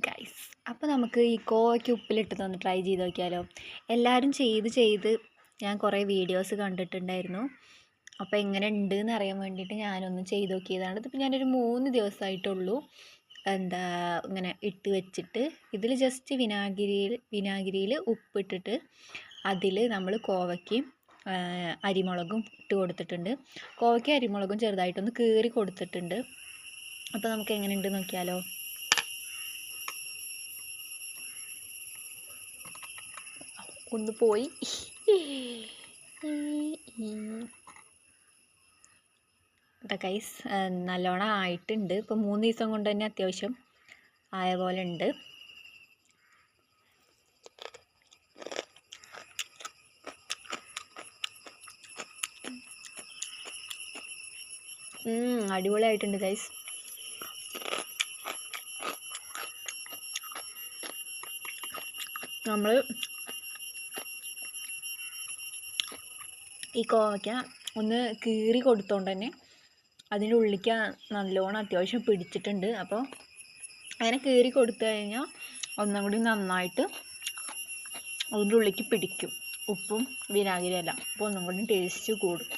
Guys, അപ്പോൾ നമുക്ക് ഈ കോവയ്ക്ക് ഉപ്പിലിട്ടതൊന്ന് ട്രൈ ചെയ്ത് നോക്കിയാലോ? എല്ലാവരും ചെയ്ത് ഞാൻ കുറേ വീഡിയോസ് കണ്ടിട്ടുണ്ടായിരുന്നു. അപ്പോൾ എങ്ങനെ ഉണ്ട് എന്ന് അറിയാൻ വേണ്ടിയിട്ട് ഞാനൊന്ന് ചെയ്ത് നോക്കിയതാണ്. ഇതിപ്പോൾ ഞാനൊരു 3 ദിവസമായിട്ടുള്ളൂ ഇങ്ങനെ ഇട്ട് വെച്ചിട്ട്. ഇതിൽ ജസ്റ്റ് വിനാഗിരിയിൽ ഉപ്പിട്ടിട്ട് അതിൽ നമ്മൾ കോവയ്ക്കും അരിമുളകും ഇട്ട് കൊടുത്തിട്ടുണ്ട്. കോവയ്ക്കും അരിമുളകും ചെറുതായിട്ടൊന്ന് കീറി കൊടുത്തിട്ടുണ്ട്. അപ്പോൾ നമുക്ക് എങ്ങനെ ഉണ്ട് നോക്കിയാലോ? ഒന്ന് പോയി. ഗൈസ്, നല്ലോണം ആയിട്ടുണ്ട്. ഇപ്പോൾ 3 ദിവസം കൊണ്ട് തന്നെ അത്യാവശ്യം ആയ പോലെ ഉണ്ട്. അടിപൊളിയായിട്ടുണ്ട് ഗൈസ്. നമ്മൾ ഈ കോവയ്ക്ക ഒന്ന് കീറി കൊടുത്തോണ്ട് തന്നെ അതിൻ്റെ ഉള്ളിലേക്ക് നല്ലോണം അത്യാവശ്യം പിടിച്ചിട്ടുണ്ട്. അപ്പോൾ അങ്ങനെ കീറി കൊടുത്തു കഴിഞ്ഞാൽ ഒന്നും കൂടി നന്നായിട്ട് അതിൻ്റെ ഉള്ളിലേക്ക് പിടിക്കും, ഉപ്പും വിനാഗിരിയെല്ലാം. അപ്പോൾ ഒന്നും കൂടി ടേസ്റ്റ് കൂടും.